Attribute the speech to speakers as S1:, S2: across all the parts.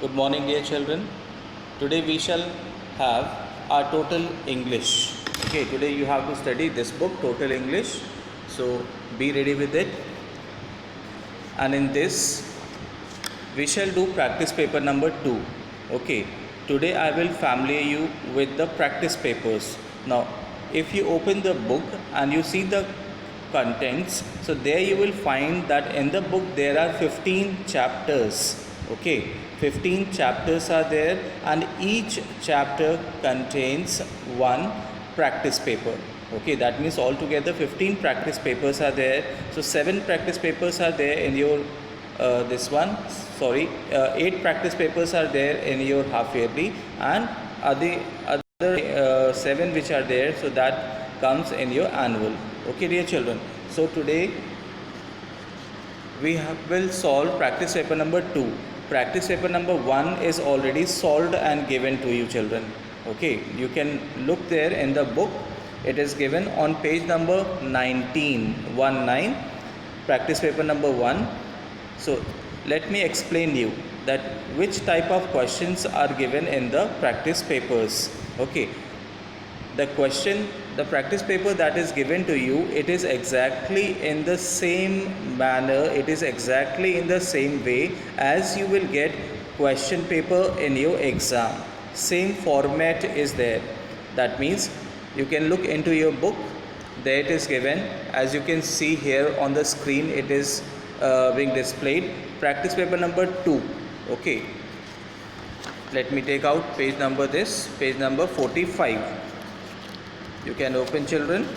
S1: Good morning, dear children. Today we shall have our total English. Okay, today you have to study this book, Total English. So be ready with it. And in this, we shall do practice paper number 2. Okay, today I will familiar you with the practice papers. Now, if you open the book and you see the contents, so there you will find that in the book there are 15 chapters. Okay, 15 chapters are there, and each chapter contains one practice paper. Okay, that means altogether 15 practice papers are there. So 7 practice papers are there in your this one, sorry, 8 practice papers are there in your half yearly, and other 7 which are there, so that comes in your annual. Okay, dear children, so today we will solve practice paper number 2. Practice paper number 1 is already solved and given to you, children. Okay, you can look there in the book. It is given on page number 19, practice paper number 1. So let me explain you that which type of questions are given in the practice papers. Okay, the practice paper that is given to you, it is exactly in the same manner, it is exactly in the same way as you will get question paper in your exam. Same format is there. That means you can look into your book. There it is given. As you can see here on the screen, it is being displayed. Practice paper number 2. Okay, let me take out page number 45. You can open, children,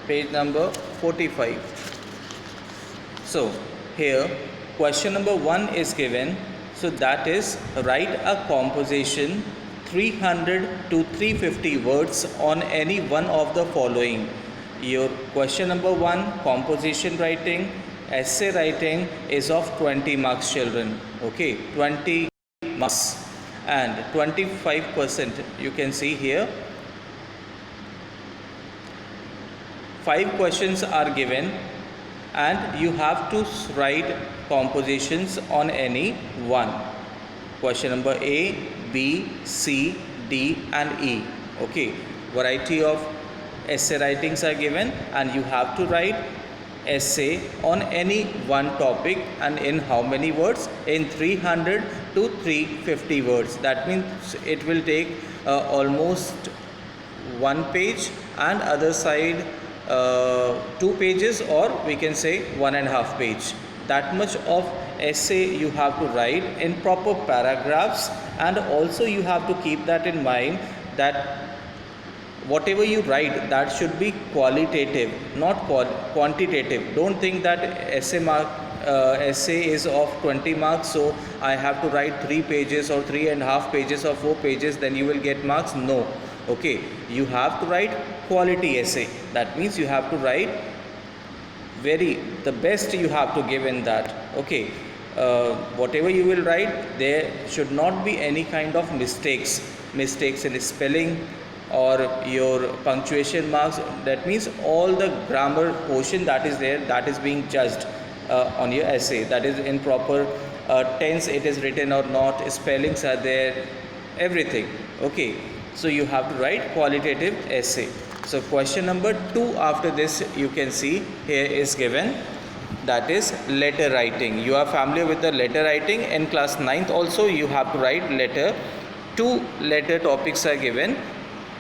S1: page number 45. So here question number 1 is given. So that is, write a composition 300 to 350 words on any one of the following. Your question number 1, composition writing, essay writing, is of 20 marks, children. Okay, 20 marks, and 25% you can see here. 5 questions are given, and you have to write compositions on any one. Question number A, B, C, D and E. Okay, variety of essay writings are given, and you have to write essay on any one topic, and in how many words? In 300 to 350 words. That means it will take almost 1 page, and other side 2 pages, or we can say 1.5 page. That much of essay you have to write in proper paragraphs, and also you have to keep that in mind that whatever you write, that should be qualitative, not quantitative. Don't think that essay is of 20 marks, so I have to write 3 pages or 3.5 pages or 4 pages, then you will get marks. No. Okay, you have to write quality essay. That means you have to write the best you have to give in that. Okay, whatever you will write, there should not be any kind of mistakes in spelling or your punctuation marks. That means all the grammar portion that is there, that is being judged on your essay. That is in proper tense it is written or not, spellings are there, everything. Okay, so you have to write qualitative essay. So question number 2 after this, you can see here is given, that is letter writing. You are familiar with the letter writing. In class 9th also you have to write letter. 2 letter topics are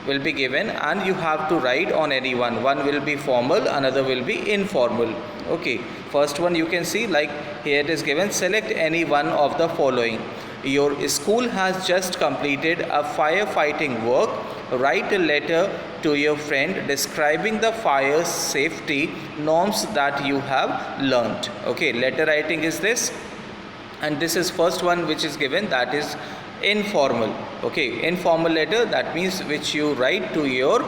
S1: will be given, and you have to write on any one. One will be formal, another will be informal. Okay, first one you can see, like here it is given, select any one of the following. Your school has just completed a firefighting work. Write a letter to your friend describing the fire safety norms that you have learnt. Okay, letter writing is this, and this is first one which is given, that is informal. Okay, informal letter, that means which you write to your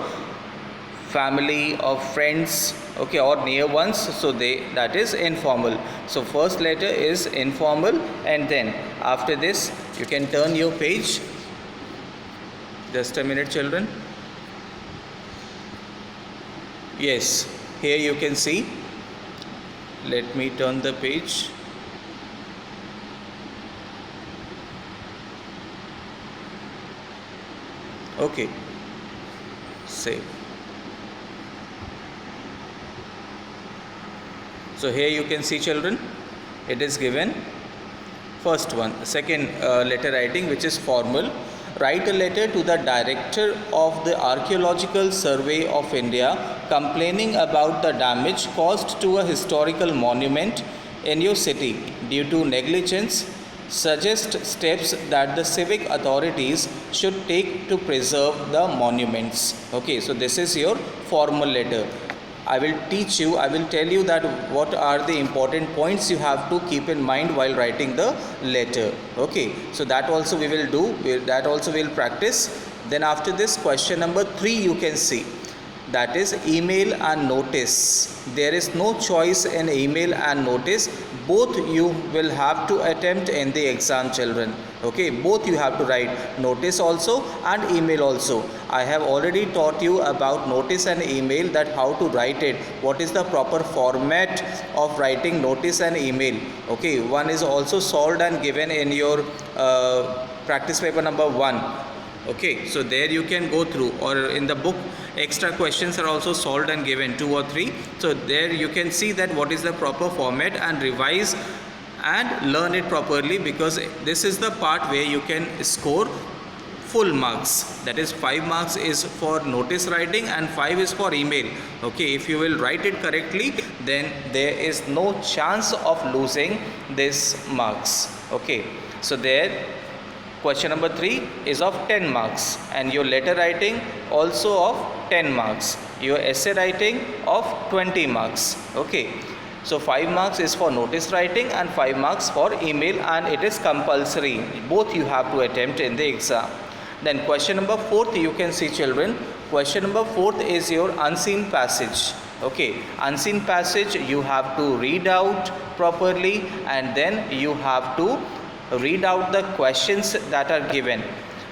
S1: family or friends, okay, or near ones, so that is informal. So first letter is informal, and then after this you can turn your page. Just a minute, children. Yes, here you can see, let me turn the page. Okay, save. So here you can see, children, it is given. First one, second letter writing, which is formal. Write a letter to the director of the Archaeological Survey of India complaining about the damage caused to a historical monument in your city due to negligence. Suggest steps that the civic authorities should take to preserve the monuments. Okay, so this is your formal letter. I will tell you that what are the important points you have to keep in mind while writing the letter. Okay, so that also we will do, that also we will practice. Then after this, question number 3 you can see, that is email and notice. There is no choice in email and notice. Both you will have to attempt in the exam, children. Okay, both you have to write, notice also and email also. I have already taught you about notice and email, that how to write it, what is the proper format of writing notice and email. Okay, one is also solved and given in your practice paper number 1. Okay, so there you can go through, or in the book extra questions are also solved and given 2 or 3. So there you can see that what is the proper format and revise and learn it properly, because this is the part where you can score full marks. That is 5 marks is for notice writing and 5 is for email. Okay, if you will write it correctly, then there is no chance of losing this marks. Okay, so there question number 3 is of 10 marks, and your letter writing also of 10 marks, your essay writing of 20 marks. Okay, so 5 marks is for notice writing and 5 marks for email, and it is compulsory. Both you have to attempt in the exam. Then question number 4 you can see, children. Question number 4 is your unseen passage. Okay, unseen passage you have to read out properly, and then you have to read out the questions that are given.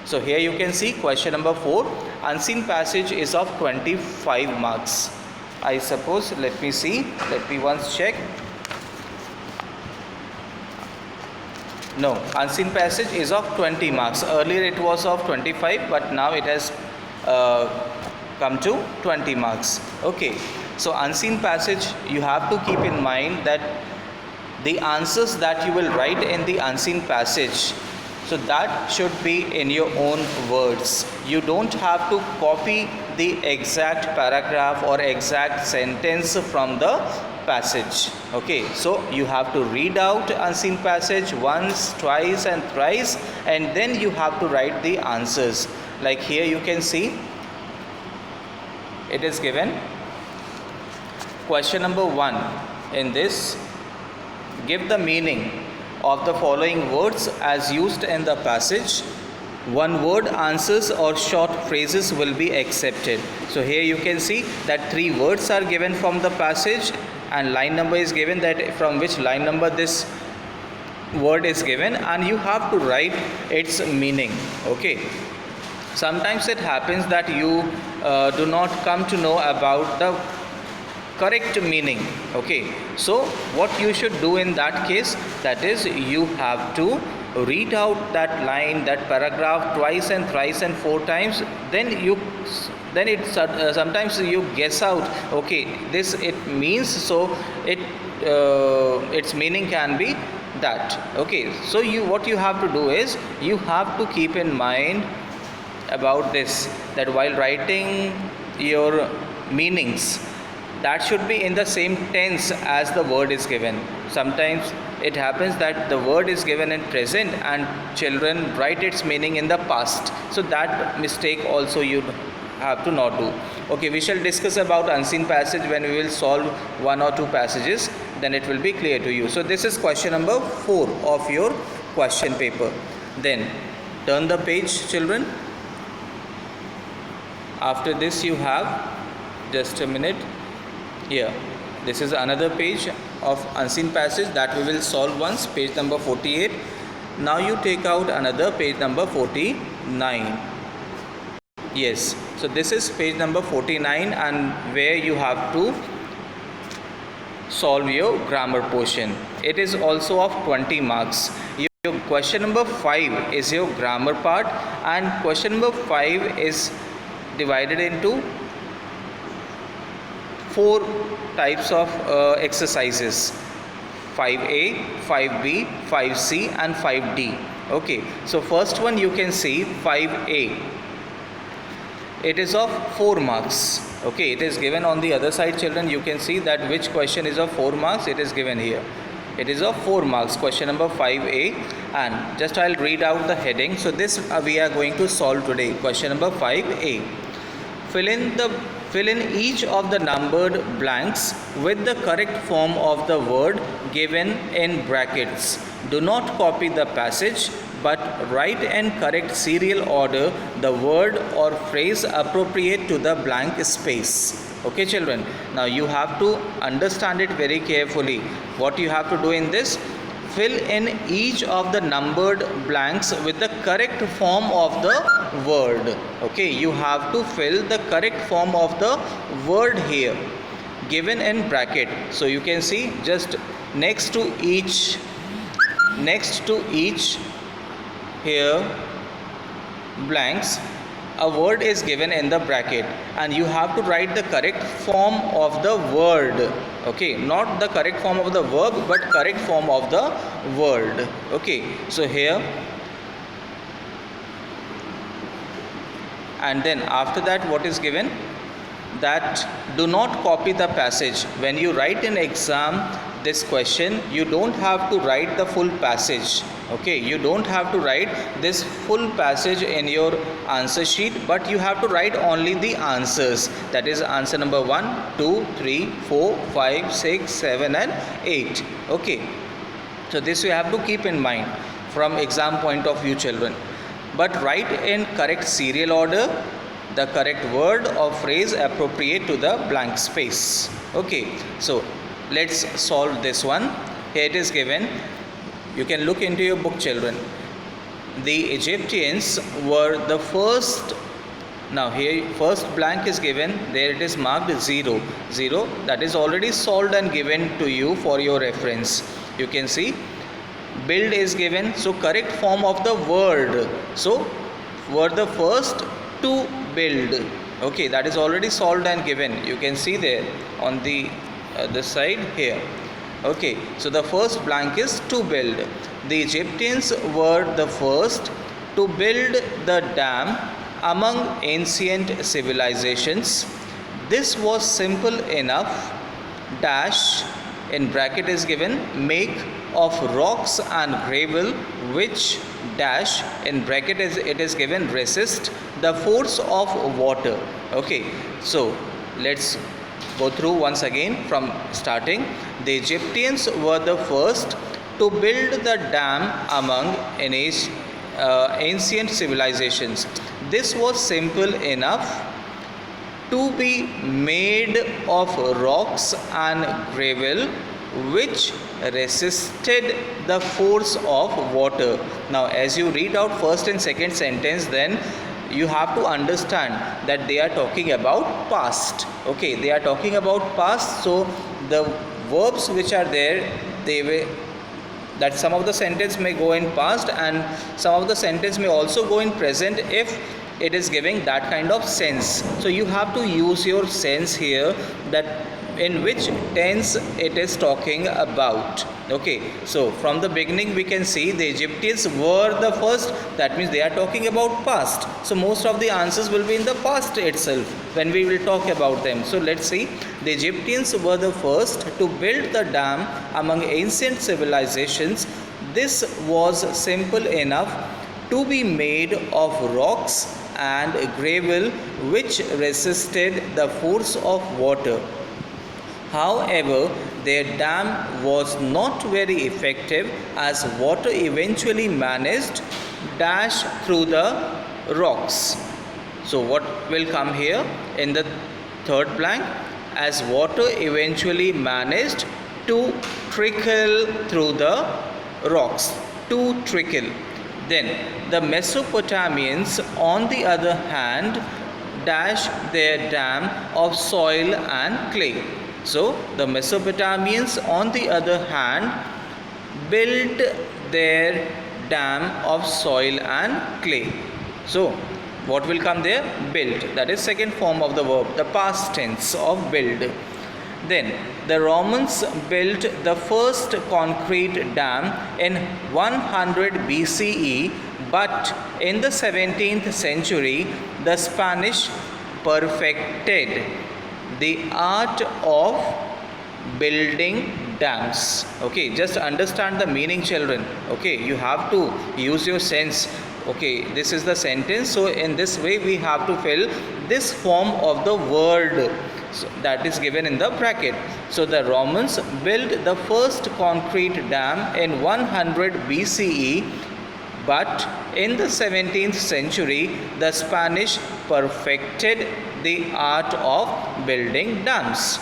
S1: So here you can see question number 4, unseen passage is of 25 marks. I suppose, let me see, let me once check. No, unseen passage is of 20 marks. Earlier it was of 25, but now it has come to 20 marks. Okay, so unseen passage you have to keep in mind that the answers that you will write in the unseen passage, so that should be in your own words. You don't have to copy the exact paragraph or exact sentence from the passage. Okay, so you have to read out unseen passage once, twice and thrice, and then you have to write the answers. Like here you can see, it is given question number 1. In this, give the meaning of the following words as used in the passage. One word answers or short phrases will be accepted. So here you can see that 3 words are given from the passage, and line number is given, that from which line number this word is given, and you have to write its meaning. Okay, sometimes it happens that you do not come to know about the correct meaning. Okay, so what you should do in that case, that is you have to read out that line, that paragraph twice and thrice and 4 times. Then it sometimes you guess out, okay, this it means, so its meaning can be that. Okay, so what you have to do is you have to keep in mind about this, that while writing your meanings, that should be in the same tense as the word is given. Sometimes it happens that the word is given in present and children write its meaning in the past. So that mistake also you have to not do. Okay, we shall discuss about unseen passage when we will solve 1 or 2 passages. Then it will be clear to you. So this is question number 4 of your question paper. Then turn the page, children. After this you have, just a minute, here this is another page of unseen passage that we will solve once, page number 48. Now you take out another page number 49. Yes, so this is page number 49, and where you have to solve your grammar portion. It is also of 20 marks. Your question number 5 is your grammar part, and question number 5 is divided into 4 types of exercises: 5A, 5B, 5C and 5D. Okay, so first one you can see 5A. It is of 4 marks. Okay, it is given on the other side, children. You can see that which question is of 4 marks. It is given here. It is of 4 marks, question number 5A, and just I'll read out the heading. So this we are going to solve today. Question number 5A. Fill in each of the numbered blanks with the correct form of the word given in brackets. Do not copy the passage, but write in correct serial order the word or phrase appropriate to the blank space. Okay, children, now you have to understand it very carefully. What you have to do in this: fill in each of the numbered blanks with the correct form of the word. Okay, you have to fill the correct form of the word here given in bracket. So you can see just next to each here blanks, a word is given in the bracket, and you have to write the correct form of the word. Okay, not the correct form of the verb, but correct form of the word. Okay, so here, and then after that what is given? That do not copy the passage. When you write in exam this question, you don't have to write the full passage. Okay, you don't have to write this full passage in your answer sheet, but you have to write only the answers. That is answer number 1, 2, 3, 4, 5, 6, 7 and 8. Okay, so this you have to keep in mind from exam point of view, children. But write in correct serial order the correct word or phrase appropriate to the blank space. Okay, so let's solve this one. Here it is given. You can look into your book, children. The Egyptians were the first. Now here first blank is given. There it is marked 0. That is already solved and given to you for your reference. You can see build is given. So correct form of the word. So were the first to build. Okay, that is already solved and given. You can see there on the other side here. Okay, so the first blank is to build. The Egyptians were the first to build the dam among ancient civilizations. This was simple enough. Dash in bracket is given, make of rocks and gravel which dash in bracket it is given resist the force of water. Okay, so let's go through once again from starting. The Egyptians were the first to build the dam among ancient civilizations. This was simple enough to be made of rocks and gravel which resisted the force of water. Now as you read out first and second sentence, then you have to understand that they are talking about past. Okay, they are talking about past, so the verbs which are there, that some of the sentence may go in past and some of the sentence may also go in present if it is giving that kind of sense. So you have to use your sense here, that in which tense it is talking about. Okay, so from the beginning we can see the Egyptians were the first. That means they are talking about past. So most of the answers will be in the past itself when we will talk about them. So let's see. The Egyptians were the first to build the dam among ancient civilizations. This was simple enough to be made of rocks and gravel which resisted the force of water. However, their dam was not very effective as water eventually managed dash through the rocks. So what will come here in the third blank? As water eventually managed to trickle through the rocks. To trickle. Then the Mesopotamians on the other hand dash their dam of soil and clay. So the Mesopotamians on the other hand built their dam of soil and clay. So what will come there? Built. That is second form of the verb, the past tense of build. Then the Romans built the first concrete dam in 100 BCE, but in the 17th century the Spanish perfected the art of building dams. Okay, just understand the meaning, children. Okay, you have to use your sense. Okay, this is the sentence, so in this way we have to fill this form of the word, so that is given in the bracket. So the Romans built the first concrete dam in 100 BCE, but in the 17th century the Spanish perfected the art of building dams.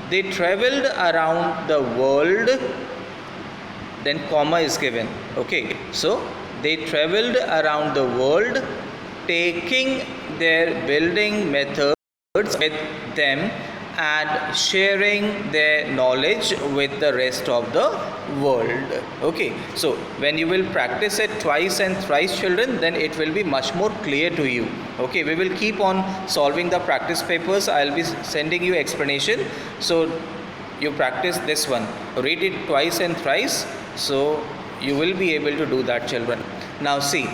S1: They traveled around the world, then comma is given. Okay, so they traveled around the world taking their building methods with them and sharing their knowledge with the rest of the world. Okay, so when you will practice it twice and thrice, children, then it will be much more clear to you. Okay, we will keep on solving the practice papers. I will be sending you explanation, so you practice this one, read it twice and thrice, so you will be able to do that, children. Now see,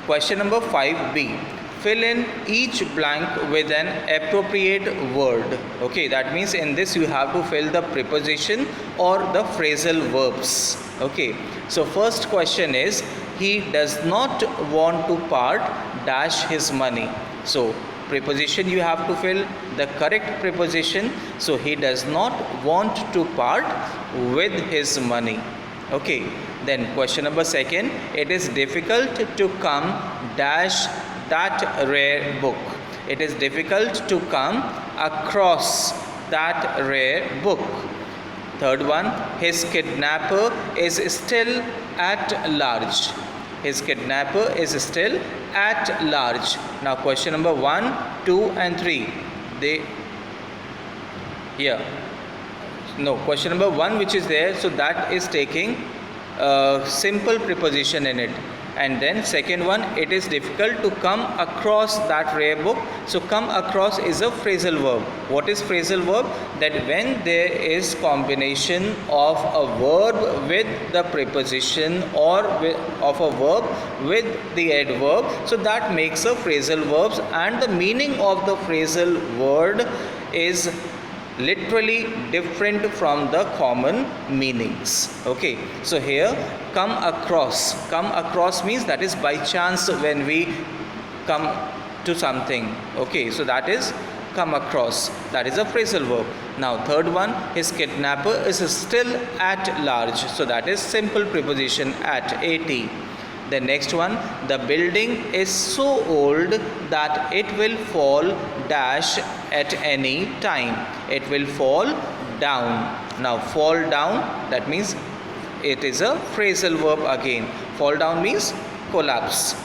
S1: question number 5b. Fill in each blank with an appropriate word. Okay, that means in this you have to fill the preposition or the phrasal verbs. Okay, so first question is, he does not want to part dash his money. So preposition you have to fill the correct preposition. So he does not want to part with his money. Okay, then question number second, it is difficult to come dash that rare book. It is difficult to come across that rare book. Third one, his kidnapper is still at large. His kidnapper is still at large. Now question number 1, 2 and 3. Question number 1 which is there, so that is taking simple preposition in it. And then second one, it is difficult to come across that rare book. So come across is a phrasal verb. What is phrasal verb? That when there is combination of a verb with the preposition or of a verb with the adverb, so that makes a phrasal verbs, and the meaning of the phrasal word is literally different from the common meanings. Okay, so here come across means that is by chance when we come to something. Okay, so that is come across, that is a phrasal verb. Now third one, his kidnapper is still at large, so that is simple preposition at, at. The next one, the building is so old that it will fall dash at any time. It will fall down. Now fall down, that means it is a phrasal verb again. Fall down means collapse.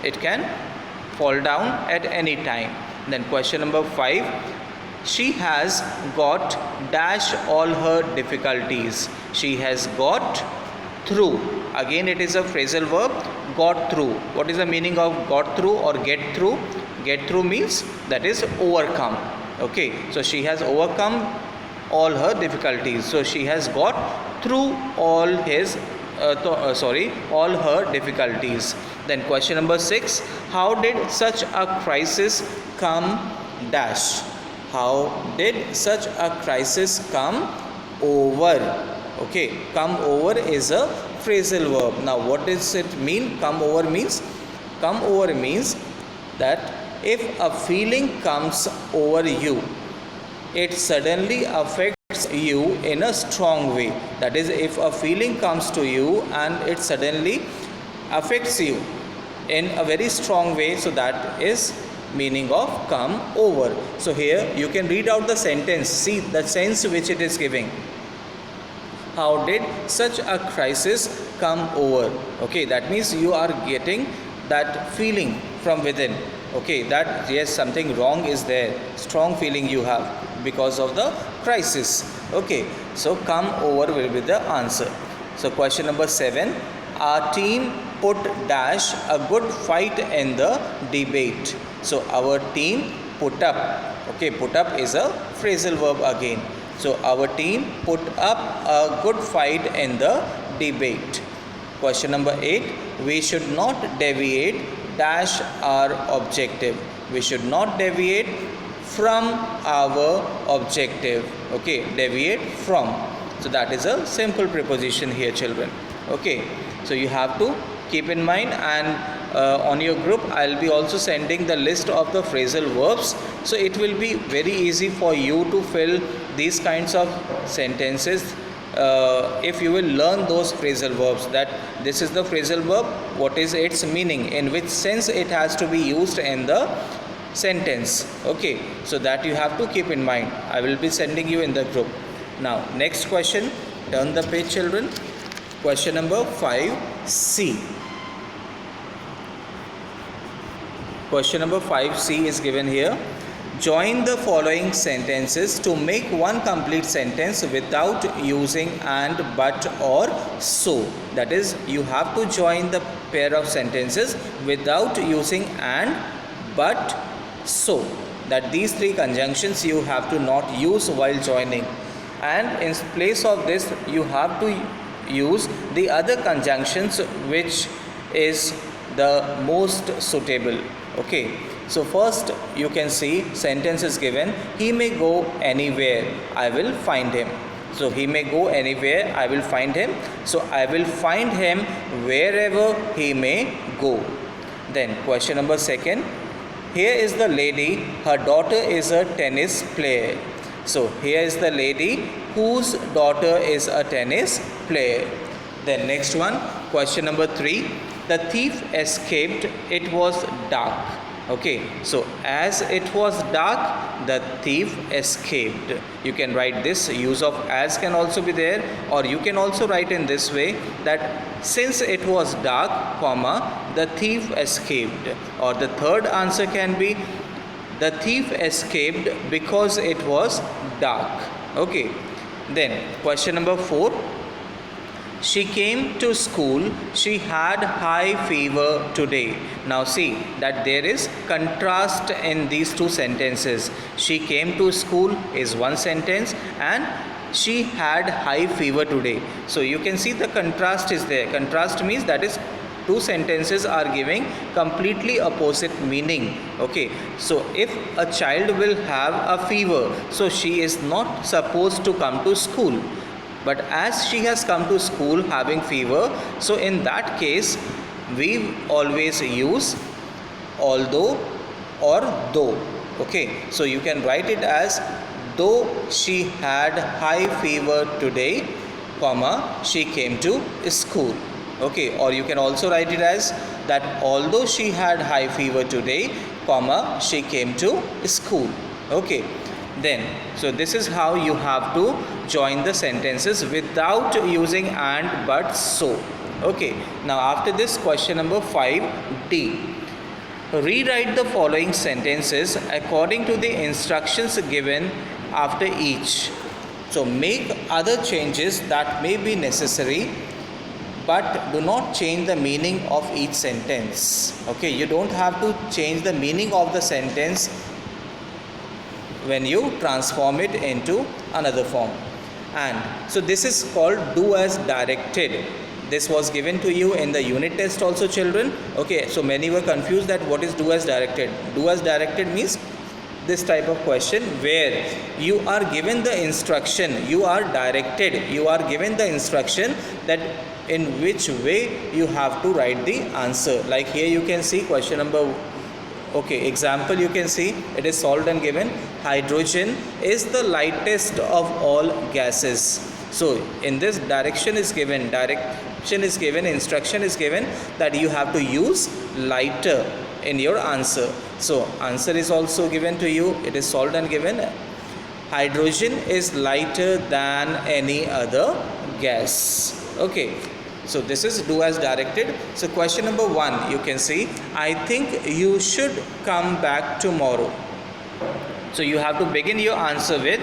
S1: It can fall down at any time. Then question number 5. She has got dash all her difficulties. She has got through. Again it is a phrasal verb, got through. What is the meaning of got through or get through? Get through means that is overcome. Okay, so she has overcome all her difficulties. So she has got through all all her difficulties. Then question number 6. How did such a crisis come dash? How did such a crisis come over? Okay, come over is a phrasal verb. Now what does it mean? Come over means that if a feeling comes over you, it suddenly affects you in a strong way. That is, if a feeling comes to you and it suddenly affects you in a very strong way, so that is meaning of come over. So here you can read out the sentence, see the sense which it is giving. How did such a crisis come over? Okay, that means you are getting that feeling from within. Okay, that yes, something wrong is there. Strong feeling you have because of the crisis. Okay, so come over will be the answer. So question number 7. our team put dash a good fight in the debate. So our team put up. Okay, put up is a phrasal verb again. So our team put up a good fight in the debate. Question number 8. We should not deviate dash our objective. We should not deviate from our objective. Okay, deviate from. So that is a simple preposition here, children. Okay, so you have to keep in mind, and on your group I'll be also sending the list of the phrasal verbs, so it will be very easy for you to fill these kinds of sentences if you will learn those phrasal verbs, that this is the phrasal verb, what is its meaning, in which sense it has to be used in the sentence. Okay, so that you have to keep in mind. I will be sending you in the group. Now next question, turn the page, children. Question number 5C. Question number 5C is given here. Join the following sentences to make one complete sentence without using and, but, or, so. That is, you have to join the pair of sentences without using and, but, so. That these three conjunctions you have to not use while joining, and in place of this you have to use the other conjunctions which is the most suitable. Okay, so first you can see sentence is given, he may go anywhere, I will find him. So he may go anywhere, I will find him. So I will find him wherever he may go. Then question number 2. Here is the lady, her daughter is a tennis player. So here is the lady whose daughter is a tennis player. Then next one, question number 3. The thief escaped, it was dark. Okay, so as it was dark, the thief escaped. You can write this, use of as can also be there, or you can also write in this way, that since it was dark, comma, the thief escaped. Or the third answer can be, the thief escaped because it was dark. Okay, then question number 4. She came to school, she had high fever today. Now see that there is contrast in these two sentences. She came to school is one sentence, and she had high fever today. So you can see the contrast is there. Contrast means that is two sentences are giving completely opposite meaning. Okay, so if a child will have a fever, so she is not supposed to come to school. But as she has come to school having fever, so in that case we always use although or though. Okay, so you can write it as, though she had high fever today, comma, she came to school. Okay, or you can also write it as that although she had high fever today, comma, she came to school. Okay, then so this is how you have to join the sentences without using and, but, so. Okay, now after this, question number 5D. Rewrite the following sentences according to the instructions given after each. So make other changes that may be necessary, but do not change the meaning of each sentence. Okay, you don't have to change the meaning of the sentence when you transform it into another form. And so this is called do as directed. This was given to you in the unit test also, children. Okay, so many were confused that what is do as directed. Do as directed means this type of question where you are given the instruction, you are directed, you are given the instruction that in which way you have to write the answer. Like here you can see question number, okay, example you can see it is solved and given. Hydrogen is the lightest of all gases. So in this direction is given, instruction is given that you have to use lighter in your answer. So answer is also given to you, it is solved and given. Hydrogen is lighter than any other gas. Okay, so this is do as directed. So question number 1 you can see, I think you should come back tomorrow. So you have to begin your answer with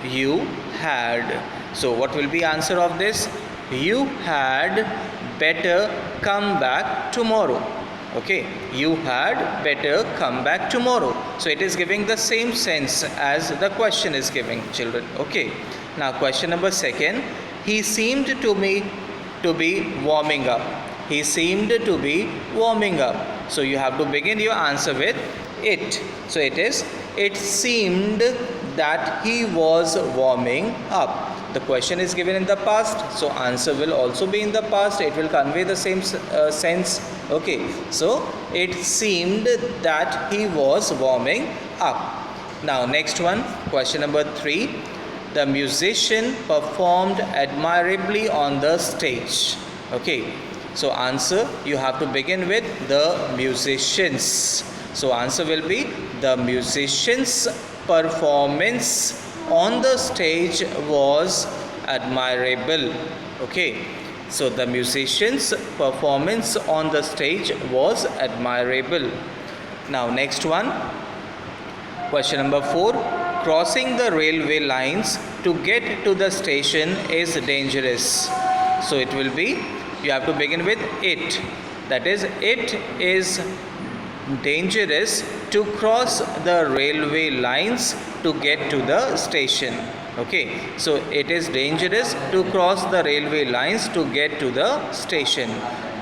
S1: you had. So what will be answer of this? You had better come back tomorrow. Okay, you had better come back tomorrow. So it is giving the same sense as the question is giving, children. Okay, now question number second. He seemed to me to be warming up. He seemed to be warming up. So you have to begin your answer with it. So it seemed that he was warming up. The question is given in the past, so answer will also be in the past. It will convey the same sense. Okay, so it seemed that he was warming up. Now next one, question number 3. The musician performed admirably on the stage. Okay, so answer you have to begin with the musicians. So answer will be the musician's performance on the stage was admirable. Okay, so the musician's performance on the stage was admirable. Now next one, question number 4. Crossing the railway lines to get to the station is dangerous. So it will be, you have to begin with it. That is, it is dangerous to cross the railway lines to get to the station. Okay, so it is dangerous to cross the railway lines to get to the station.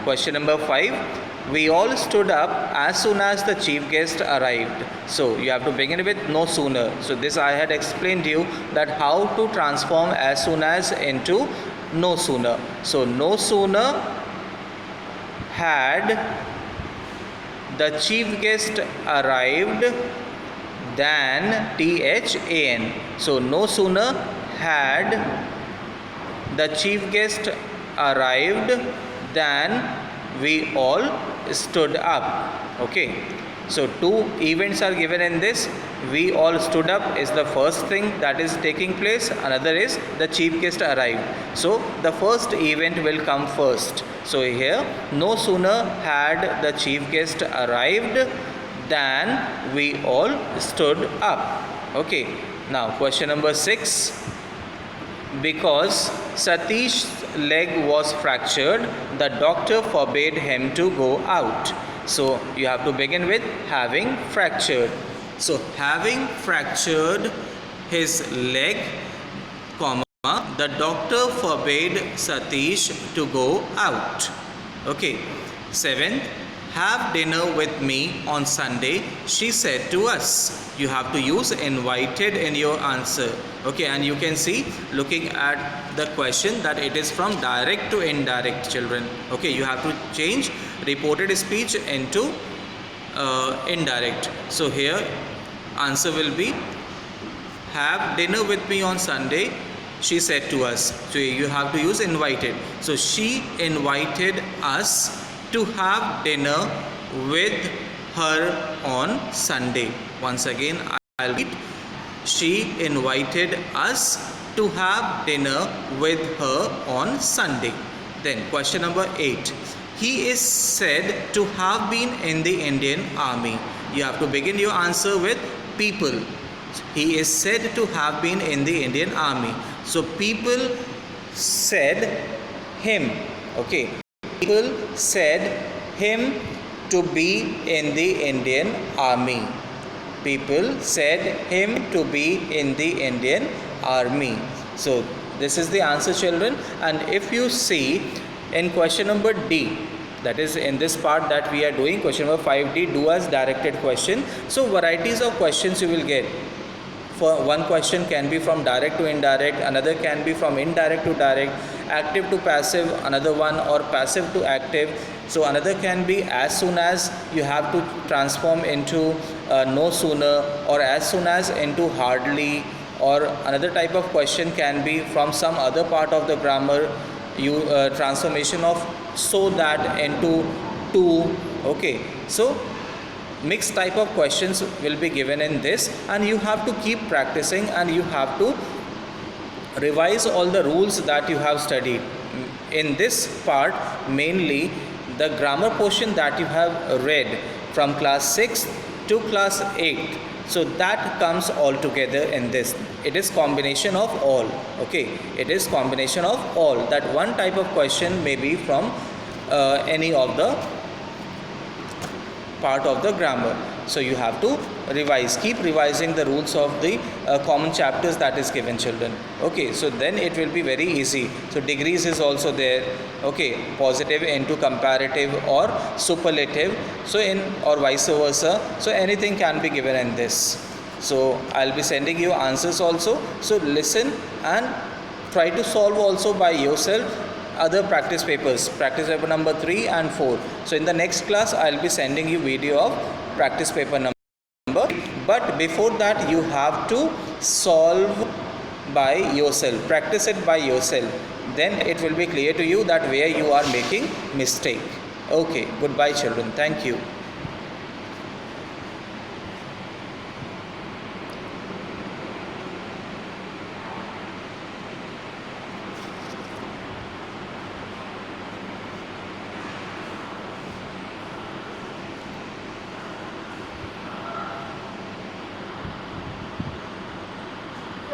S1: Question number 5. We all stood up as soon as the chief guest arrived. So you have to begin with no sooner. So this I had explained to you that how to transform as soon as into no sooner. So no sooner had the chief guest arrived than THAN. So no sooner had the chief guest arrived than we all stood up. Okay, so two events are given in this. We all stood up is the first thing that is taking place. Another is the chief guest arrived. So the first event will come first. So here, no sooner had the chief guest arrived than we all stood up. Okay, now question number 6. Because Satish's leg was fractured, the doctor forbade him to go out. So you have to begin with having fractured. So having fractured his leg, comma, the doctor forbade Satish to go out. Okay. 7th, have dinner with me on Sunday, she said to us. You have to use invited in your answer. Okay, and you can see looking at the question that it is from direct to indirect, children. Okay, you have to change reported speech into indirect. So here answer will be have dinner with me on Sunday, she said to us. So you have to use invited. So she invited us to have dinner with her on Sunday. Once again, I'll repeat. She invited us to have dinner with her on Sunday. Then question number 8. He is said to have been in the Indian Army. You have to begin your answer with people. He is said to have been in the Indian Army. So people said him. Okay. People said him to be in the Indian Army. People said him to be in the Indian Army. So this is the answer, children. And if you see in question number D, that is in this part that we are doing, question number 5D, do as directed question. So varieties of questions you will get. For one question can be from direct to indirect, another can be from indirect to direct, active to passive, another one, or passive to active. So another can be as soon as, you have to transform into no sooner, or as soon as into hardly, or another type of question can be from some other part of the grammar, transformation of so that into to. Okay, so mixed type of questions will be given in this, and you have to keep practicing, and you have to revise all the rules that you have studied. In this part, mainly the grammar portion that you have read from class 6 to class 8, so that comes all together in this. It is combination of all. Okay, it is combination of all. That one type of question may be from any of the part of the grammar. So you have to revise, keep revising the rules of the common chapters that is given, children. Okay, so then it will be very easy. So degrees is also there. Okay, positive into comparative or superlative, so in or vice versa, so anything can be given in this. So I'll be sending you answers also, so listen and try to solve also by yourself other practice papers, practice paper number 3 and 4. So in the next class I'll be sending you video of practice paper number, but before that you have to solve by yourself, practice it by yourself, then it will be clear to you that where you are making mistake. Okay, goodbye children, thank you.